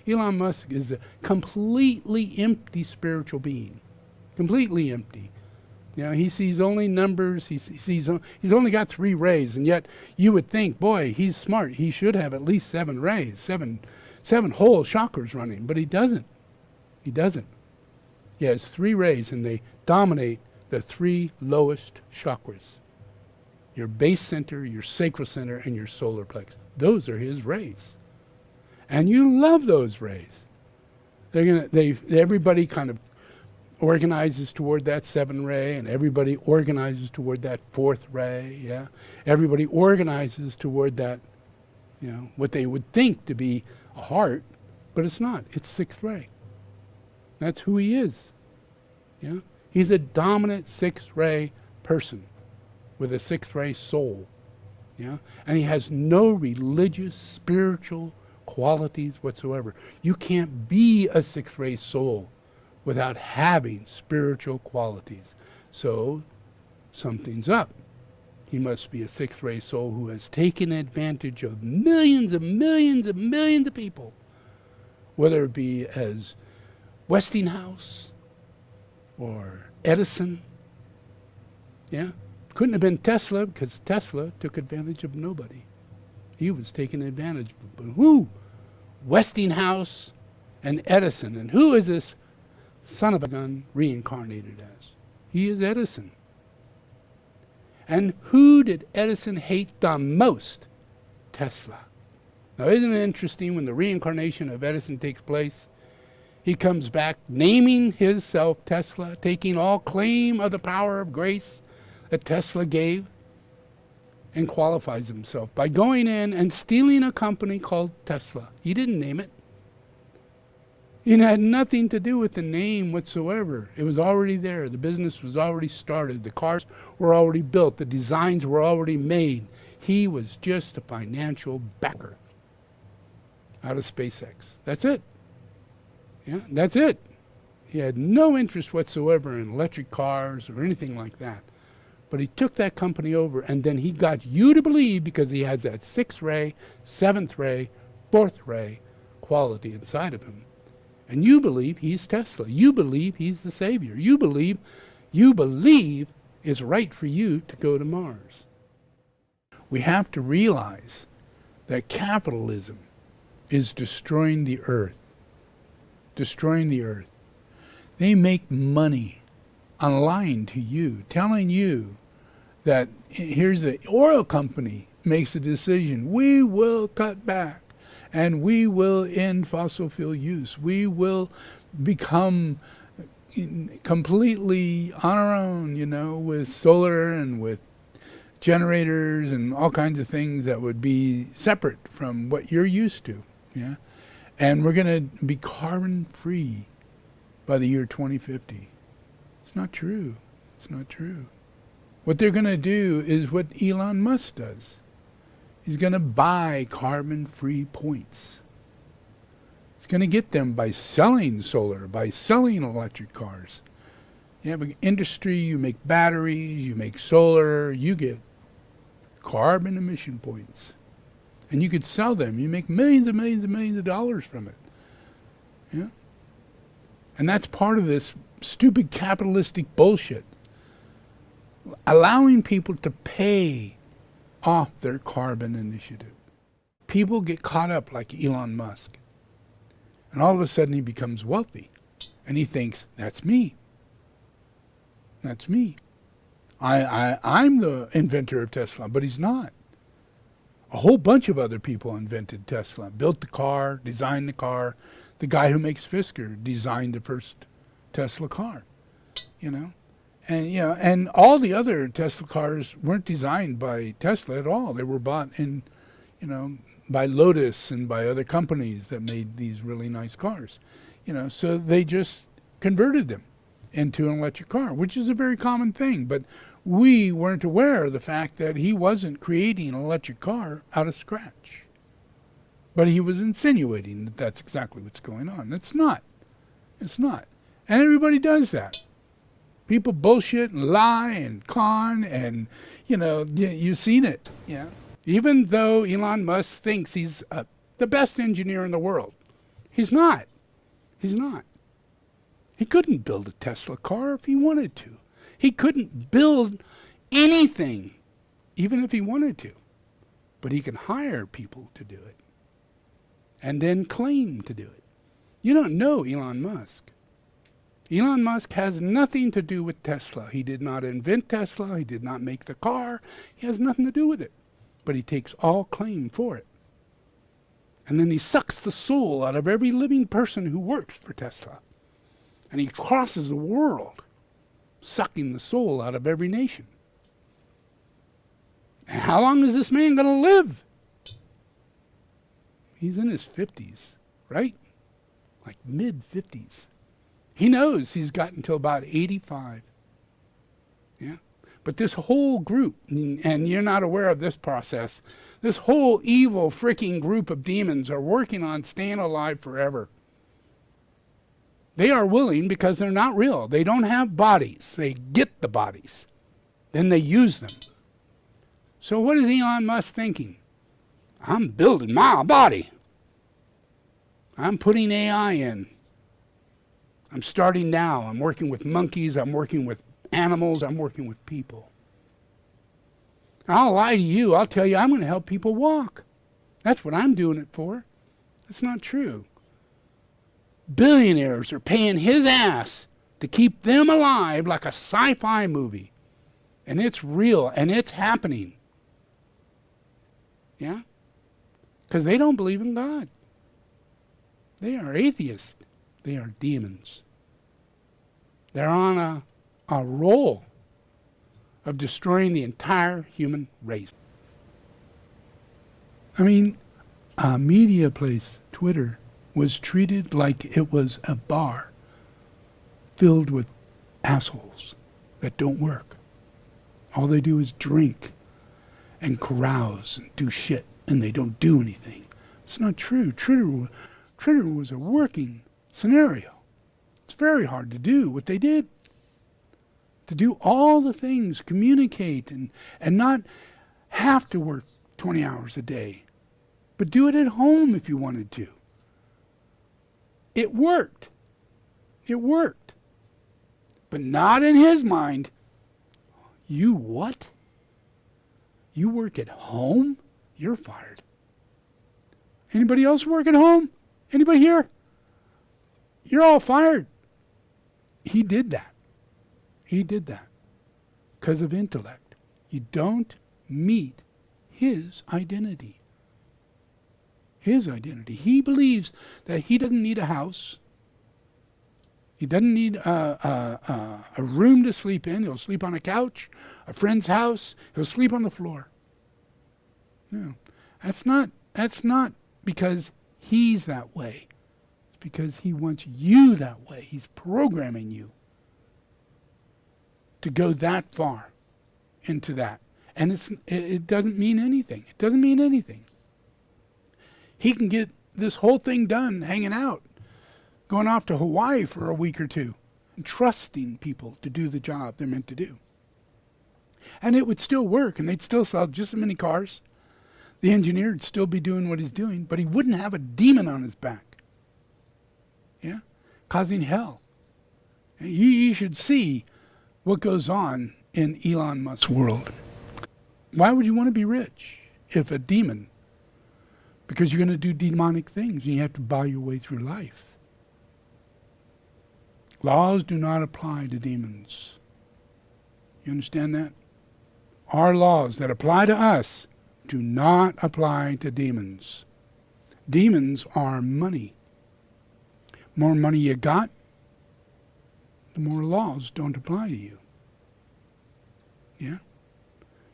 Elon Musk is a completely empty spiritual being. Completely empty. You know, he sees only numbers. He's only got 3 rays, and yet you would think, boy, he's smart. He should have at least 7 rays, seven whole chakras running, but he doesn't. He doesn't. He has 3 rays, and they dominate the 3 lowest chakras. Your base center, your sacral center, and your solar plex. Those are his rays. And you love those rays. Everybody kind of organizes toward that 7 ray, and everybody organizes toward that 4th ray, yeah? Everybody organizes toward that, you know, what they would think to be a heart, but it's not. It's 6th ray. That's who he is. Yeah? He's a dominant 6th ray person with a 6th ray soul. Yeah? And he has no religious, spiritual qualities whatsoever. You can't be a 6th ray soul without having spiritual qualities. So something's up. He must be a 6th ray soul who has taken advantage of millions and millions and millions of people, whether it be as Westinghouse or Edison. Yeah? Couldn't have been Tesla, because Tesla took advantage of nobody. He was taking advantage of, but who? Westinghouse and Edison. And who is this son of a gun reincarnated as? He is Edison. And who did Edison hate the most? Tesla. Now, isn't it interesting when the reincarnation of Edison takes place? He comes back naming himself Tesla, taking all claim of the power of grace that Tesla gave, and qualifies himself by going in and stealing a company called Tesla. He didn't name it. It had nothing to do with the name whatsoever. It was already there. The business was already started. The cars were already built. The designs were already made. He was just a financial backer out of SpaceX. That's it. Yeah, that's it. He had no interest whatsoever in electric cars or anything like that. But he took that company over, and then he got you to believe, because he has that 6th ray, 7th ray, 4th ray quality inside of him. And you believe he's Tesla. You believe he's the savior. You believe it's right for you to go to Mars. We have to realize that capitalism is destroying the earth. Destroying the earth. They make money on lying to you, telling you that here's the oil company makes a decision. We will cut back and we will end fossil fuel use. We will become completely on our own, you know, with solar and with generators and all kinds of things that would be separate from what you're used to. Yeah. And we're going to be carbon free by the year 2050. It's not true. It's not true. What they're going to do is what Elon Musk does. He's going to buy carbon free points. He's going to get them by selling solar, by selling electric cars. You have an industry, you make batteries, you make solar, you get carbon emission points. And you could sell them. You make millions and millions and millions of dollars from it. Yeah? And that's part of this stupid capitalistic bullshit. Allowing people to pay off their carbon initiative. People get caught up like Elon Musk. And all of a sudden he becomes wealthy. And he thinks, that's me. That's me. I'm the inventor of Tesla, but he's not. A whole bunch of other people invented Tesla, built the car, designed the car. The guy who makes Fisker designed the first Tesla car, you know. And, you know, and all the other Tesla cars weren't designed by Tesla at all. They were bought in, you know, by Lotus and by other companies that made these really nice cars, you know. So they just converted them into an electric car, which is a very common thing. But we weren't aware of the fact that he wasn't creating an electric car out of scratch. But he was insinuating that that's exactly what's going on. It's not. It's not. And everybody does that. People bullshit and lie and con and, you know, you've seen it. Yeah. Even though Elon Musk thinks he's the best engineer in the world, He's not. He's not. He couldn't build a Tesla car if he wanted to. He couldn't build anything, even if he wanted to. But he can hire people to do it and then claim to do it. You don't know Elon Musk. Elon Musk has nothing to do with Tesla. He did not invent Tesla. He did not make the car. He has nothing to do with it. But he takes all claim for it. And then he sucks the soul out of every living person who works for Tesla. And he crosses the world, sucking the soul out of every nation. And how long is this man going to live? He's in his 50s, right? Like mid-50s. He knows he's got until about 85. Yeah? But this whole group, and you're not aware of this process, this whole evil freaking group of demons are working on staying alive forever. They are willing because they're not real. They don't have bodies. They get the bodies. Then they use them. So what is Elon Musk thinking? I'm building my body. I'm putting AI in. I'm starting now. I'm working with monkeys. I'm working with animals. I'm working with people. I'll lie to you. I'll tell you I'm going to help people walk. That's what I'm doing it for. That's not true. Billionaires are paying his ass to keep them alive like a sci-fi movie. And it's real, and it's happening. Yeah? Because they don't believe in God. They are atheists. They are demons. They're on a roll of destroying the entire human race. I mean, a media place, Twitter, was treated like it was a bar filled with assholes that don't work. All they do is drink and carouse and do shit, and they don't do anything. It's not true. Twitter was a working scenario. It's very hard to do what they did. To do all the things, communicate, and not have to work 20 hours a day, but do it at home if you wanted to. It worked. It worked. But not in his mind. You what? You work at home? You're fired. Anybody else work at home? Anybody here? You're all fired. He did that. He did that because of intellect. You don't meet his identity. His identity. He believes that he doesn't need a house. He doesn't need a room to sleep in. He'll sleep on a couch, a friend's house. He'll sleep on the floor. No, that's not because he's that way. It's because he wants you that way. He's programming you to go that far into that. And it doesn't mean anything. It doesn't mean anything. He can get this whole thing done hanging out, going off to Hawaii for a week or two, and trusting people to do the job they're meant to do. And it would still work, and they'd still sell just as many cars. The engineer would still be doing what he's doing, but he wouldn't have a demon on his back. Yeah? Causing hell. And you should see what goes on in Elon Musk's world. Why would you want to be rich if a demon? Because you're going to do demonic things and you have to buy your way through life. Laws do not apply to demons. You understand that? Our laws that apply to us do not apply to demons. Demons are money. More money you got, the more laws don't apply to you. Yeah?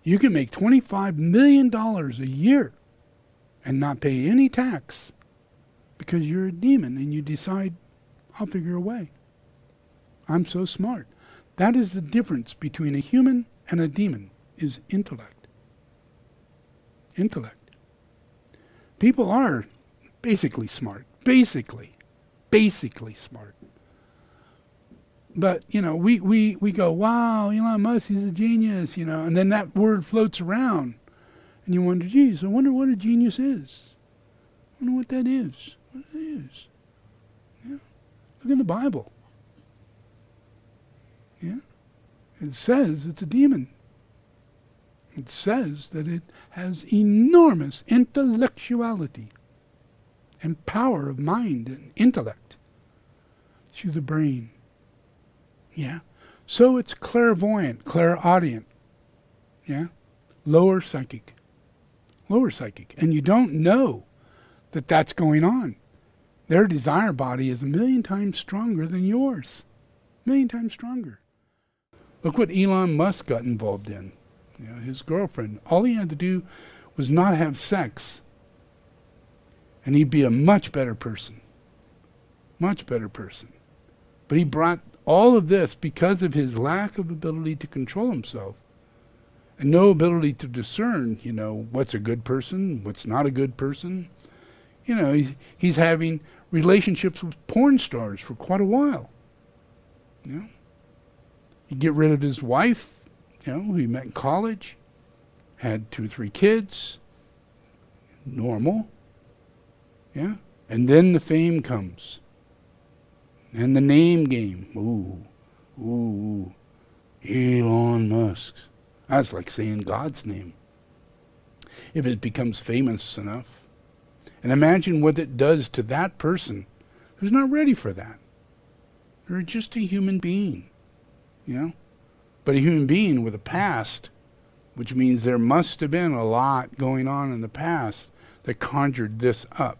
You can make $25 million a year and not pay any tax because you're a demon and you decide, I'll figure a way. I'm so smart. That is the difference between a human and a demon, is intellect. Intellect. People are basically smart. Basically smart. But, we go, wow, Elon Musk, he's a genius, and then that word floats around. And you wonder, geez, I wonder what a genius is. I wonder what that is. What it is. Look in the Bible. Yeah? It says it's a demon. It says that it has enormous intellectuality and power of mind and intellect through the brain. Yeah? So it's clairvoyant, clairaudient. Yeah? Lower psychic. Lower psychic. And you don't know that that's going on. Their desire body is 1,000,000 times stronger than yours. 1,000,000 times stronger. Look what Elon Musk got involved in. You know, his girlfriend. All he had to do was not have sex, and he'd be a much better person. Much better person. But he brought all of this because of his lack of ability to control himself and no ability to discern, you know, what's a good person, what's not a good person. You know, he's having relationships with porn stars for quite a while. You know? You get rid of his wife, you know, who he met in college, had 2 or 3 kids, normal. Yeah? And then the fame comes. And the name game. Ooh. Elon Musk. That's like saying God's name. If it becomes famous enough. And imagine what it does to that person who's not ready for that. They're just a human being. You know? But a human being with a past, which means there must have been a lot going on in the past that conjured this up.